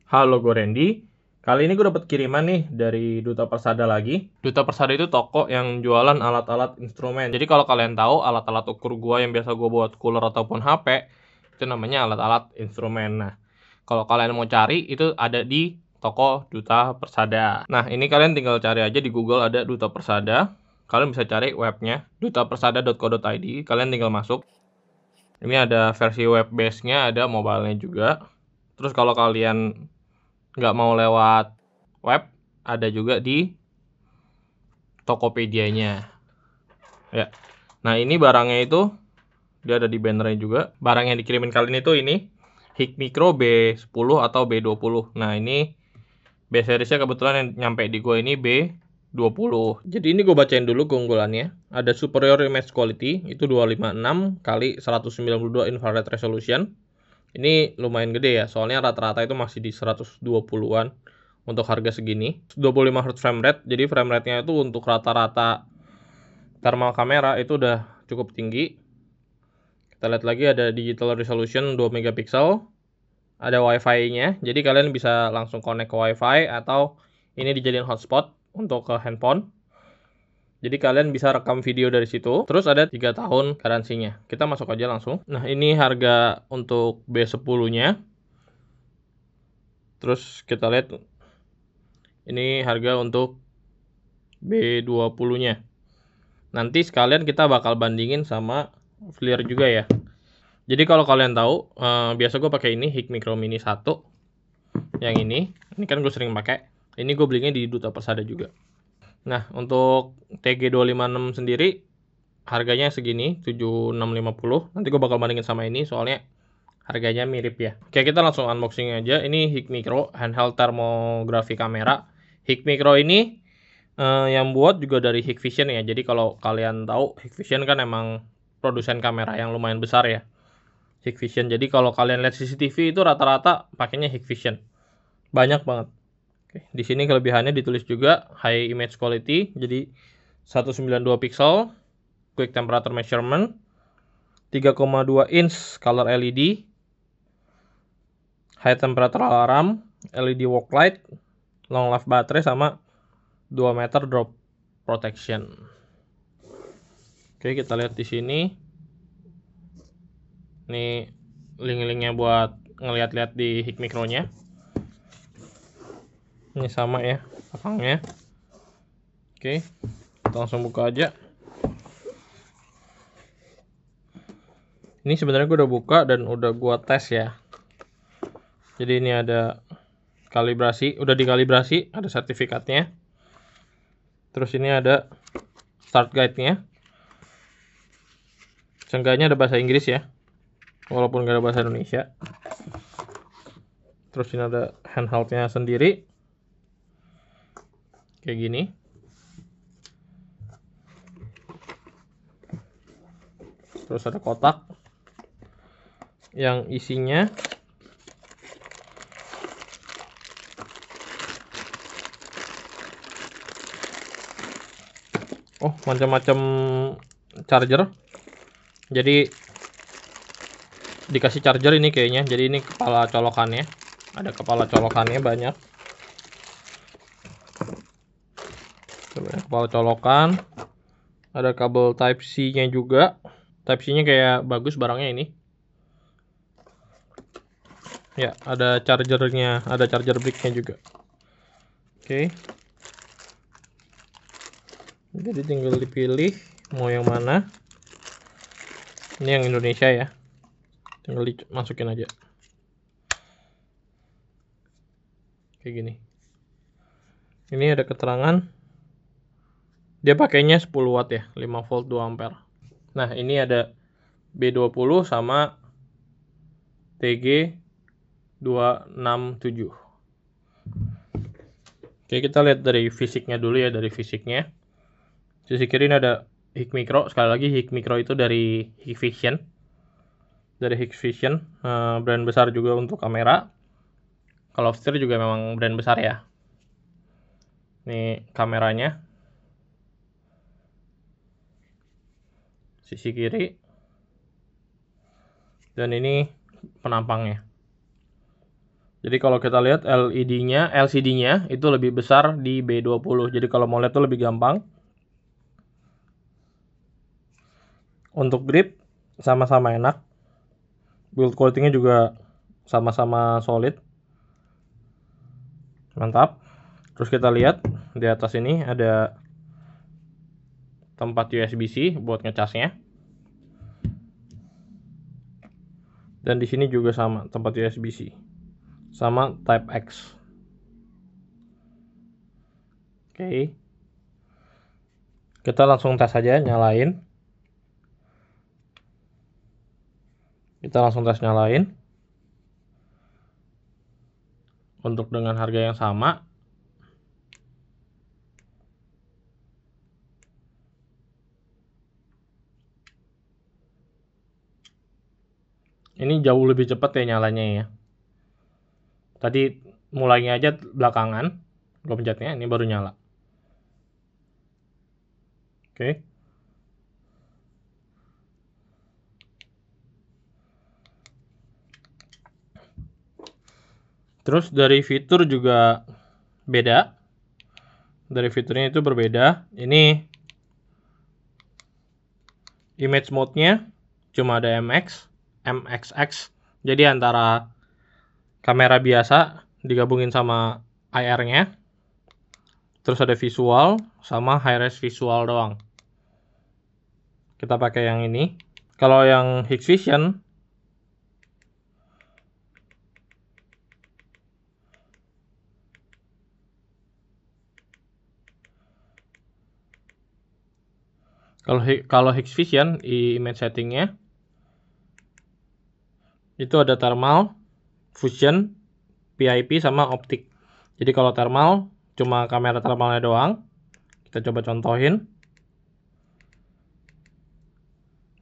Halo, gue Randy. Kali ini gue dapat kiriman nih dari Duta Persada lagi. Duta Persada itu toko yang jualan alat-alat instrumen. Jadi kalau kalian tahu alat-alat ukur gue yang biasa gue buat cooler ataupun HP, itu namanya alat-alat instrumen. Nah, kalau kalian mau cari itu ada di toko Duta Persada. Nah, ini kalian tinggal cari aja di Google ada Duta Persada. Kalian bisa cari webnya dutapersada.co.id. Kalian tinggal masuk. Ini ada versi web base-nya, ada mobile-nya juga. Terus kalau kalian nggak mau lewat web, ada juga di Tokopedia-nya. Ya. Nah, ini barangnya itu dia ada di bannernya juga. Barang yang dikirimin kali ini tuh ini Hikmikro B10 atau B20. Nah, ini B seriesnya kebetulan yang nyampe di gue ini B20. Jadi ini gue bacain dulu keunggulannya. Ada superior image quality itu 256 kali 192 infrared resolution. Ini lumayan gede ya, soalnya rata-rata itu masih di 120-an untuk harga segini. 25 Hz frame rate, jadi frame rate-nya itu untuk rata-rata thermal kamera itu udah cukup tinggi. Kita lihat lagi ada digital resolution 2 megapiksel. Ada wifi-nya, jadi kalian bisa langsung connect ke wifi atau ini dijadiin hotspot untuk ke handphone. Jadi kalian bisa rekam video dari situ. Terus ada 3 tahun garansinya. Kita masuk aja langsung. Nah, ini harga untuk B10-nya. Terus kita lihat ini harga untuk B20-nya. Nanti sekalian kita bakal bandingin sama FLIR juga ya. Jadi kalau kalian tahu, biasa gue pakai ini Hikmikro Mini 1. Yang ini kan gue sering pakai. Ini gue belinya di Duta Persada juga. Nah, untuk TG256 sendiri harganya segini, 7650. Nanti gue bakal bandingin sama ini soalnya harganya mirip ya. Oke, kita langsung unboxing aja. Ini Hikmikro handheld thermography kamera. Hikmikro ini yang buat juga dari Hikvision ya. Jadi kalau kalian tahu Hikvision kan emang produsen kamera yang lumayan besar ya. Hikvision. Jadi kalau kalian lihat CCTV itu rata-rata pakainya Hikvision. Banyak banget. Oke, di sini kelebihannya ditulis juga high image quality. Jadi 192 pixel, quick temperature measurement, 3,2 inch color LED, high temperature alarm, LED walk light, long life baterai sama 2 meter drop protection. Oke, kita lihat di sini. Ini link-linknya buat ngeliat-liat di Hikmikro-nya. Ini sama ya belakangnya. Oke, kita langsung buka aja. Ini sebenarnya gue udah buka dan udah gue tes ya. Jadi ini ada kalibrasi, udah dikalibrasi, ada sertifikatnya. Terus ini ada start guide-nya. Seenggaknya ada bahasa Inggris ya, walaupun gak ada bahasa Indonesia. Terus ini ada handheldnya sendiri, kayak gini. Terus ada kotak yang isinya macam-macam charger. Jadi dikasih charger ini kayaknya. Jadi ini kepala colokannya. Ada kepala colokannya banyak. Kepala colokan. Ada kabel Type C-nya juga. Type C-nya kayak bagus barangnya ini. Ya, ada chargernya, ada charger brick-nya juga. Oke. Jadi tinggal dipilih mau yang mana. Ini yang Indonesia ya. Tinggal dimasukin aja. Kayak gini. Ini ada keterangan. Dia pakainya 10 watt ya, 5 volt 2 ampere. Nah, ini ada B20 sama TG267. Oke, kita lihat dari fisiknya dulu ya, dari fisiknya. Sisi kiri ini ada Hikmikro. Sekali lagi Hikmikro itu dari Hikvision. Dari Hikvision, brand besar juga untuk kamera. Kalau setir juga memang brand besar ya. Ini kameranya. Sisi kiri. Dan ini penampangnya. Jadi kalau kita lihat LCD-nya itu lebih besar di B20. Jadi kalau mau lihat tuh lebih gampang. Untuk grip sama-sama enak. Build quality-nya juga sama-sama solid. Mantap. Terus kita lihat di atas ini ada tempat USB-C buat ngecasnya. Dan di sini juga sama tempat USB-C. Sama Type X. Oke. Kita langsung tes aja, nyalain. Kita langsung tes nyalain. Untuk dengan harga yang sama. Ini jauh lebih cepat ya nyalanya ya. Tadi mulainya aja belakangan. Gue pencetnya, ini baru nyala. Oke. Terus dari fitur juga beda. Dari fiturnya itu berbeda. Ini image mode-nya cuma ada MXX. Jadi antara kamera biasa digabungin sama IR-nya. Terus ada visual sama high-res visual doang. Kita pakai yang ini. Kalau yang Hikvision Kalau Hikvision image settingnya itu ada thermal, fusion, PIP sama optik. Jadi kalau thermal cuma kamera thermalnya doang. Kita coba contohin.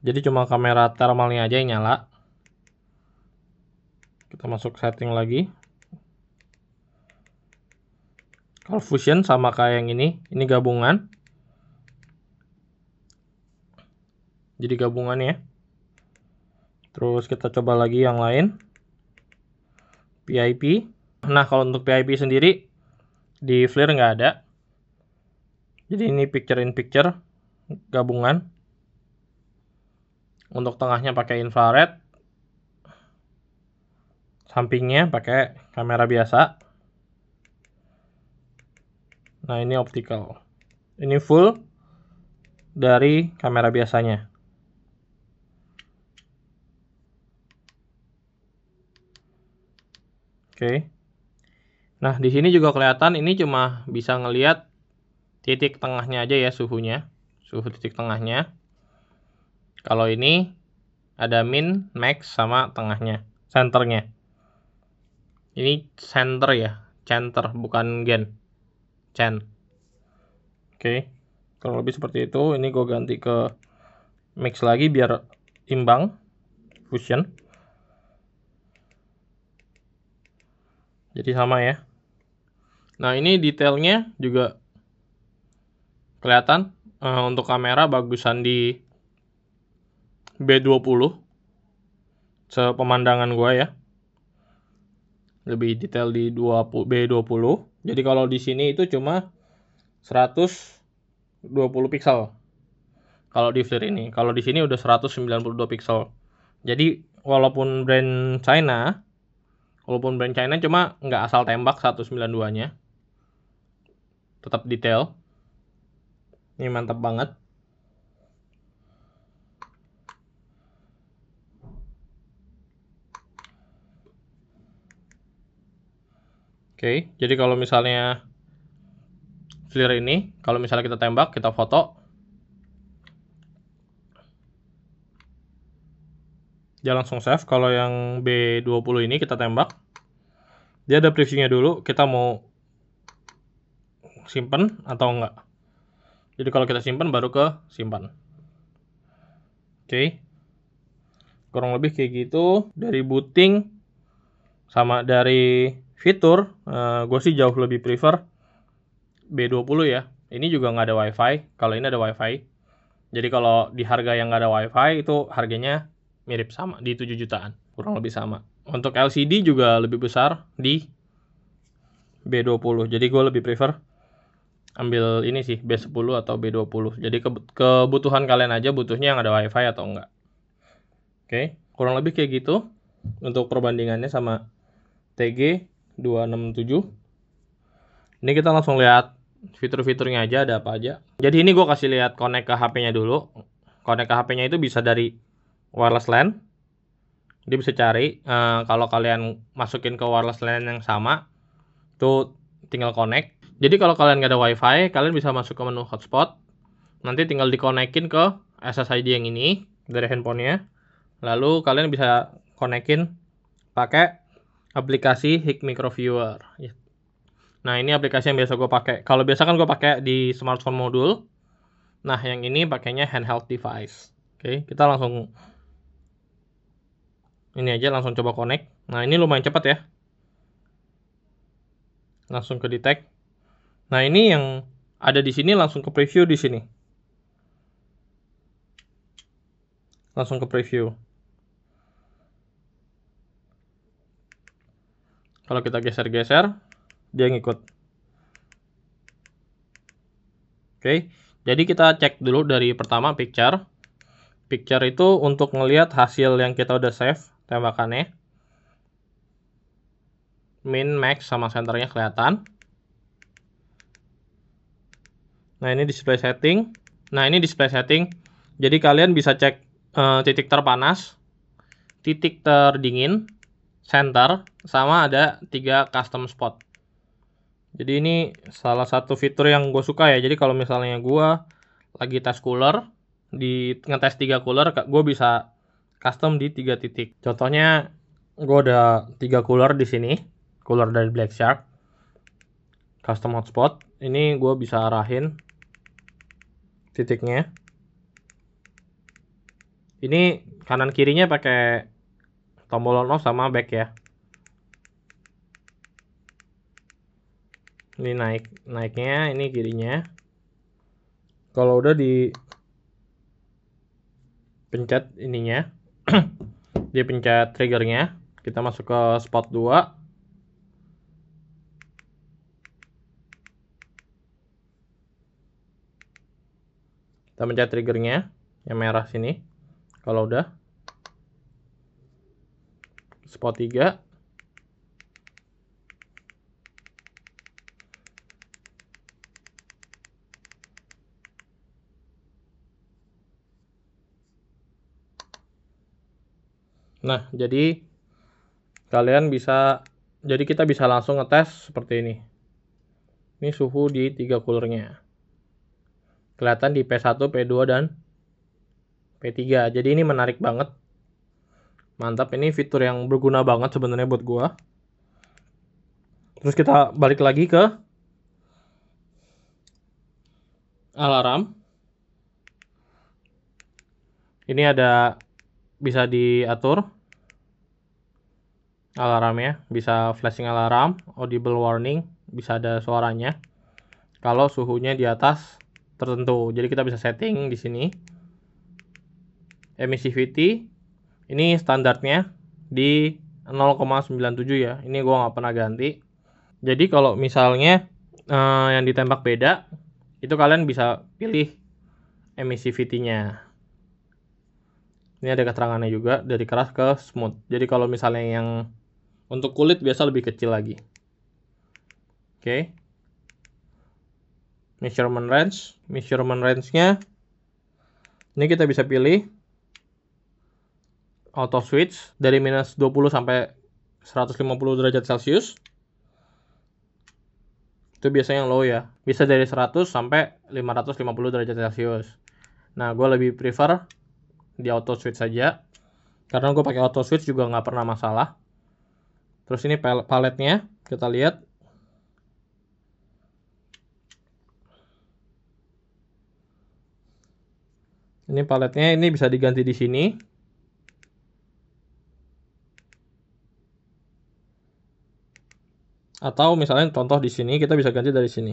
Jadi cuma kamera thermalnya aja yang nyala. Kita masuk setting lagi. Kalau fusion sama kayak yang ini gabungan. Jadi gabungan ya. Terus kita coba lagi yang lain. PIP. Nah kalau untuk PIP sendiri di FLIR nggak ada. Jadi ini picture in picture gabungan. Untuk tengahnya pakai infrared. Sampingnya pakai kamera biasa. Nah ini optical. Ini full dari kamera biasanya. Oke. Nah, di sini juga kelihatan ini cuma bisa ngelihat titik tengahnya aja ya suhunya. Suhu titik tengahnya. Kalau ini ada min, max sama tengahnya, centernya. Ini center ya, center bukan gen. Cen. Oke. Kalau lebih seperti itu, ini gue ganti ke mix lagi biar imbang fusion. Jadi sama ya. Nah ini detailnya juga kelihatan. Untuk kamera bagusan di B20. Sepemandangan gue ya. Lebih detail di B20. Jadi kalau di sini itu cuma 120 pixel. Kalau di FLIR ini. Kalau di sini udah 192 pixel. Jadi walaupun brand China cuma nggak asal tembak 192-nya. Tetap detail. Ini mantap banget. Oke, jadi kalau misalnya FLIR ini, kalau misalnya kita tembak, kita foto. Dia langsung save. Kalau yang B20 ini kita tembak. Dia ada previewnya dulu, kita mau simpen atau enggak. Jadi kalau kita simpen baru ke simpan. Oke. Kurang lebih kayak gitu. Dari booting sama dari fitur, gue sih jauh lebih prefer B20 ya. Ini juga nggak ada WiFi. Kalau ini ada WiFi. Jadi kalau di harga yang nggak ada WiFi itu harganya mirip sama di 7 jutaan, kurang lebih sama. Untuk LCD juga lebih besar di B20. Jadi gue lebih prefer ambil ini sih, B10 atau B20. Jadi kebutuhan kalian aja, butuhnya yang ada WiFi atau enggak. Oke, kurang lebih kayak gitu untuk perbandingannya sama TG267. Ini kita langsung lihat fitur-fiturnya aja, ada apa aja. Jadi ini gue kasih lihat connect ke HP-nya dulu. Connect ke HP-nya itu bisa dari wireless LAN. Dia bisa cari, kalau kalian masukin ke wireless LAN yang sama, itu tinggal connect. Jadi kalau kalian nggak ada WiFi, kalian bisa masuk ke menu hotspot. Nanti tinggal dikonekin ke SSID yang ini dari handphonenya. Lalu kalian bisa konekin pakai aplikasi HIK Micro Viewer. Nah, ini aplikasi yang biasa gue pakai. Kalau biasa kan gue pakai di smartphone modul. Nah, yang ini pakainya handheld device. Oke, kita langsung ini aja, langsung coba connect. Nah, ini lumayan cepat ya. Langsung ke detect. Nah, ini yang ada di sini langsung ke preview di sini. Langsung ke preview. Kalau kita geser-geser, dia ngikut. Oke, jadi kita cek dulu dari pertama picture. Picture itu untuk ngelihat hasil yang kita udah save, tembakannya. Min, max, sama senternya kelihatan. Nah, ini display setting. Nah, ini display setting. Jadi kalian bisa cek titik terpanas, titik terdingin, center, sama ada 3 custom spot. Jadi ini salah satu fitur yang gue suka ya. Jadi kalau misalnya gue lagi tes cooler, di ngetes 3 cooler, gue bisa custom di 3 titik. Contohnya gue ada 3 cooler di sini, cooler dari Black Shark, custom hotspot. Ini gue bisa arahin titiknya. Ini kanan kirinya pakai tombol on off sama back ya. Ini naiknya, ini kirinya. Kalau udah di pencet ininya, dia pencet triggernya, kita masuk ke spot 2. Kita pencet triggernya yang merah sini. Kalau udah spot 3. Nah, jadi kita bisa langsung ngetes seperti ini. Ini suhu di 3 coolernya. Kelihatan di P1, P2, dan P3. Jadi ini menarik banget. Mantap, ini fitur yang berguna banget sebenarnya buat gua. Terus kita balik lagi ke alarm. Ini ada bisa diatur alarmnya, bisa flashing alarm, audible warning, bisa ada suaranya. Kalau suhunya di atas tertentu, jadi kita bisa setting di sini. Emissivity ini standarnya di 0,97 ya. Ini gua nggak pernah ganti. Jadi kalau misalnya yang ditembak beda, itu kalian bisa pilih emissivity-nya. Ini ada keterangannya juga dari keras ke smooth. Jadi kalau misalnya yang untuk kulit biasa lebih kecil lagi. Oke. Measurement range-nya ini kita bisa pilih auto switch dari minus 20 sampai 150 derajat Celcius. Itu biasanya yang low ya. Bisa dari 100 sampai 550 derajat Celcius. Nah, gue lebih prefer di auto switch saja. Karena gue pakai auto switch juga nggak pernah masalah. Terus ini paletnya kita lihat. Ini paletnya, ini bisa diganti di sini. Atau misalnya contoh di sini, kita bisa ganti dari sini.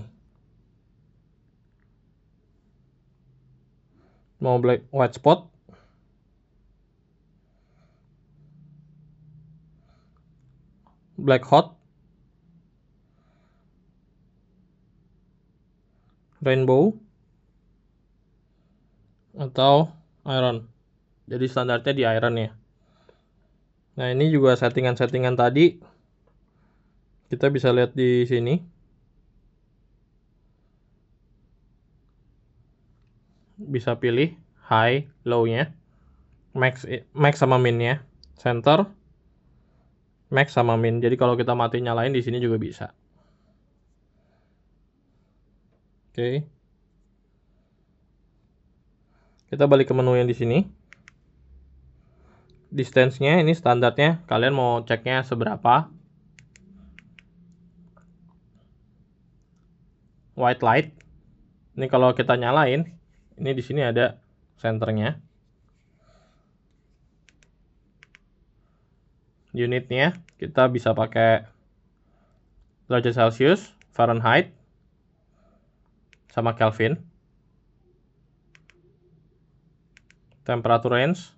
Mau black white spot. black hot, rainbow, atau iron. Jadi standarnya di iron ya. Nah, ini juga settingan-settingan tadi kita bisa lihat di sini. Bisa pilih high, low-nya, max sama min-nya, center, max sama min. Jadi kalau kita mati nyalain di sini juga bisa. Oke. Kita balik ke menu yang di sini. Distance-nya ini standarnya, kalian mau ceknya seberapa. White light. Ini kalau kita nyalain, ini di sini ada senternya. Unitnya kita bisa pakai derajat Celcius, Fahrenheit, sama Kelvin. Temperature range.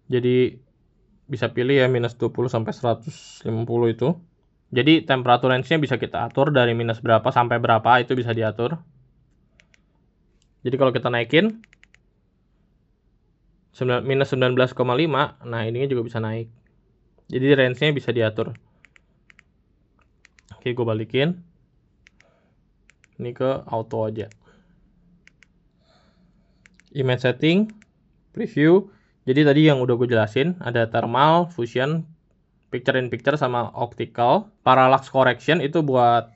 Jadi bisa pilih ya minus 20 sampai 150 itu. Jadi temperature range-nya bisa kita atur dari minus berapa sampai berapa, itu bisa diatur. Jadi kalau kita naikin minus 19,5, nah ini juga bisa naik. Jadi range-nya bisa diatur. Oke, gue balikin. Ini ke auto aja. Image setting, preview. Jadi tadi yang udah gue jelasin, ada thermal, fusion, picture in picture, sama optical. Parallax correction itu buat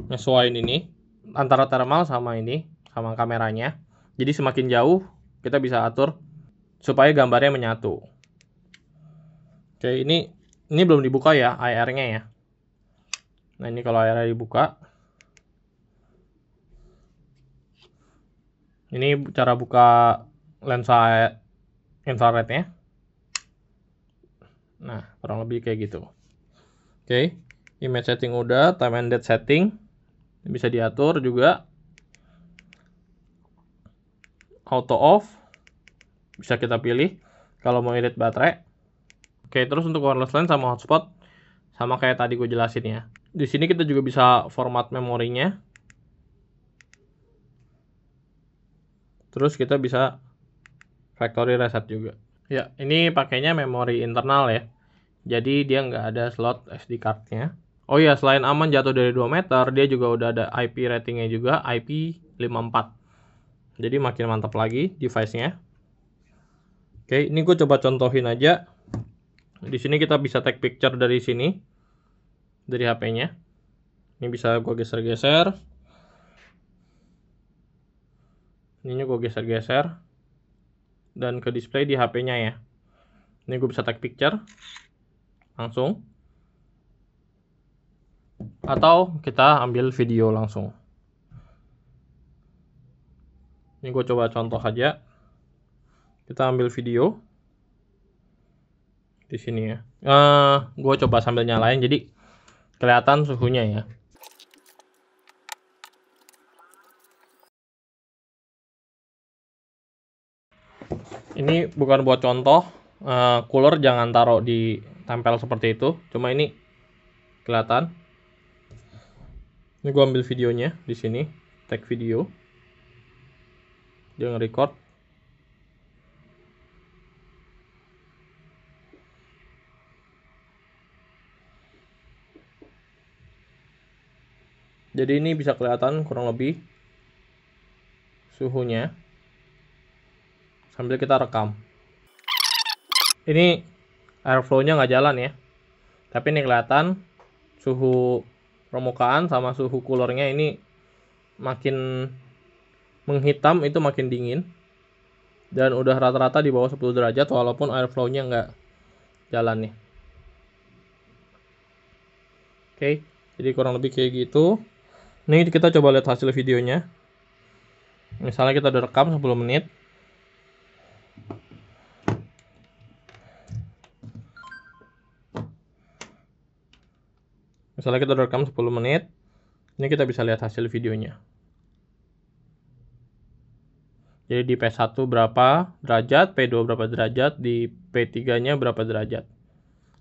nyesuaiin ini antara thermal sama ini, sama kameranya. Jadi semakin jauh kita bisa atur supaya gambarnya menyatu. Oke, ini belum dibuka ya IR-nya ya. Nah, ini kalau IR dibuka. Ini cara buka lensa infrarednya. Nah, kurang lebih kayak gitu. Oke, image setting udah, time and date setting bisa diatur juga. Auto off bisa kita pilih kalau mau irit baterai. Oke, terus untuk wireless LAN sama hotspot sama kayak tadi gue jelasin ya. Di sini kita juga bisa format memorinya. Terus kita bisa factory reset juga. Ya, ini pakainya memori internal ya. Jadi dia nggak ada slot SD card-nya. Oh iya, selain aman jatuh dari 2 meter, dia juga udah ada IP ratingnya juga, IP54. Jadi makin mantap lagi device-nya. Oke, ini gue coba contohin aja. Di sini kita bisa take picture dari sini, dari HP-nya. Ini bisa gue geser-geser. Ini gue geser-geser. Dan ke display di HP-nya ya. Ini gue bisa take picture. Langsung. Atau kita ambil video langsung. Ini gue coba contoh aja. Kita ambil video di sini ya. Gue coba sambil nyalain jadi kelihatan suhunya ya. Ini bukan buat contoh. Cooler jangan taruh di tempel seperti itu. Cuma ini kelihatan. Ini gue ambil videonya di sini. Take video. Dia nge-record. Jadi ini bisa kelihatan kurang lebih suhunya sambil kita rekam. Ini airflow-nya nggak jalan ya. Tapi ini kelihatan suhu permukaan sama suhu coolernya ini makin menghitam, itu makin dingin. Dan udah rata-rata di bawah 10 derajat walaupun airflow-nya nggak jalan nih. Oke, jadi kurang lebih kayak gitu. Ini kita coba lihat hasil videonya. Misalnya kita udah rekam 10 menit. Misalnya kita udah rekam 10 menit. Ini kita bisa lihat hasil videonya. Jadi di P1 berapa derajat, P2 berapa derajat, di P3-nya berapa derajat.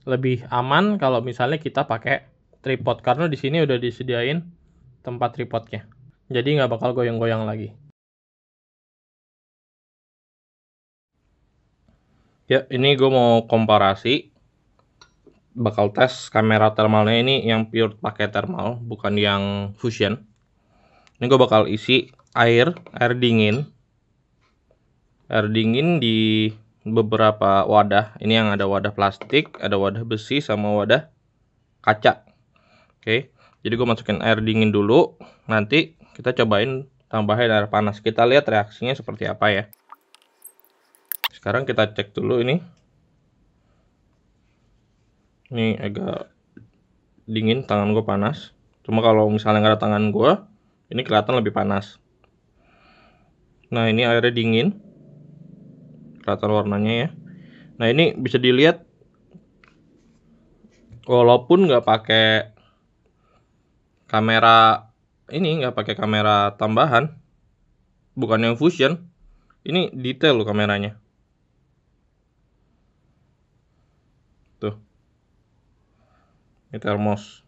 Lebih aman kalau misalnya kita pakai tripod, karena di sini udah disediain tempat tripodnya. Jadi nggak bakal goyang-goyang lagi. Ya, ini gue mau komparasi. Bakal tes kamera thermalnya ini yang pure pakai thermal, bukan yang fusion. Ini gue bakal isi air dingin di beberapa wadah. Ini yang ada wadah plastik, ada wadah besi, sama wadah kaca. Oke, jadi gue masukin air dingin dulu. Nanti kita cobain tambahin air panas. Kita lihat reaksinya seperti apa ya. Sekarang kita cek dulu ini. Ini agak dingin, tangan gue panas. Cuma kalau misalnya nggak ada tangan gue, ini kelihatan lebih panas. Nah, ini airnya dingin. Kelihatan warnanya ya. Nah, ini bisa dilihat walaupun nggak pakai kamera ini, nggak pakai kamera tambahan, bukan yang fusion, ini detail loh kameranya. Tuh, ini thermos.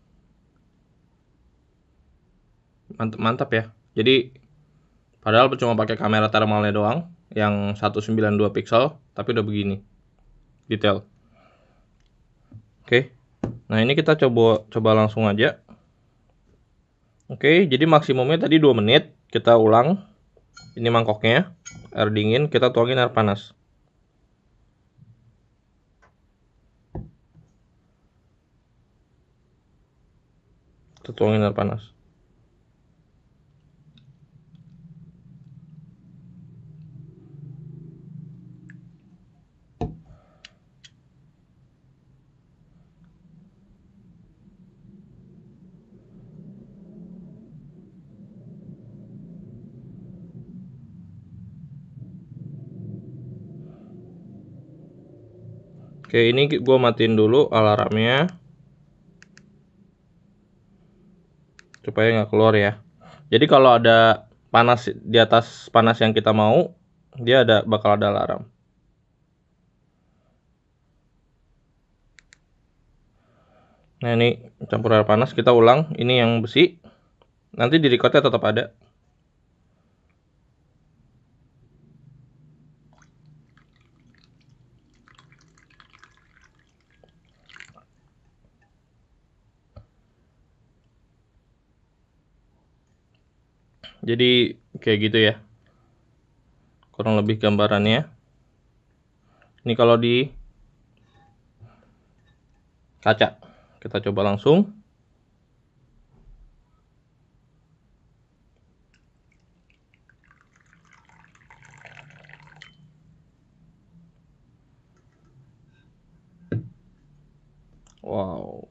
Mantap ya. Jadi padahal cuma pakai kamera thermalnya doang yang 192 pixel, tapi udah begini detail. Oke, nah ini kita coba langsung aja. Oke, jadi maksimumnya tadi 2 menit. Kita ulang. Ini mangkoknya, air dingin, kita tuangin air panas. Kita tuangin air panas. Oke, ini gue matiin dulu alarmnya supaya nggak keluar ya. Jadi kalau ada panas di atas panas yang kita mau, dia bakal ada alarm. Nah, ini campur air panas, kita ulang. Ini yang besi. Nanti di recordnya tetap ada. Jadi kayak gitu ya, kurang lebih gambarannya. Ini kalau di kaca, kita coba langsung. Wow,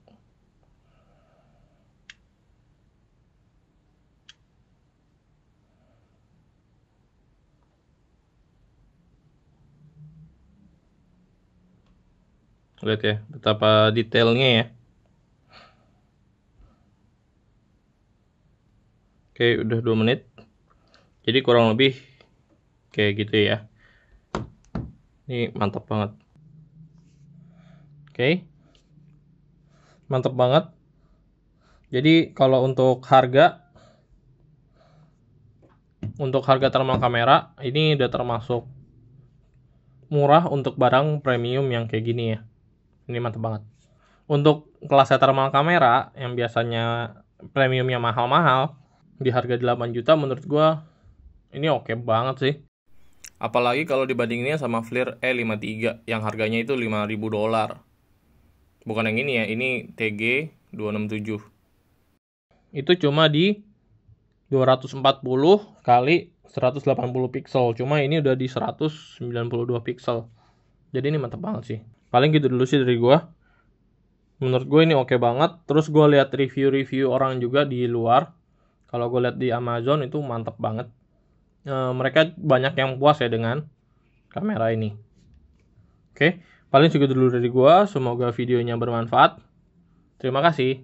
lihat ya betapa detailnya ya. Oke, udah 2 menit. Jadi kurang lebih kayak gitu ya. Ini mantap banget. Oke, mantap banget. Jadi kalau untuk harga thermal kamera ini udah termasuk murah untuk barang premium yang kayak gini ya. Ini mantap banget. Untuk kelas thermal kamera yang biasanya premiumnya mahal-mahal, di harga 8 juta menurut gua ini oke banget sih. Apalagi kalau dibandinginnya sama FLIR E53 yang harganya itu $5.000. Bukan yang ini ya, ini TG267. Itu cuma di 240 kali 180 pixel. Cuma ini udah di 192 pixel. Jadi ini mantap banget sih. Paling gitu dulu sih dari gua. Menurut gue ini oke banget. Terus gue lihat review-review orang juga di luar. Kalau gue lihat di Amazon itu mantap banget. Mereka banyak yang puas ya dengan kamera ini. Oke, paling segitu dulu dari gue. Semoga videonya bermanfaat. Terima kasih.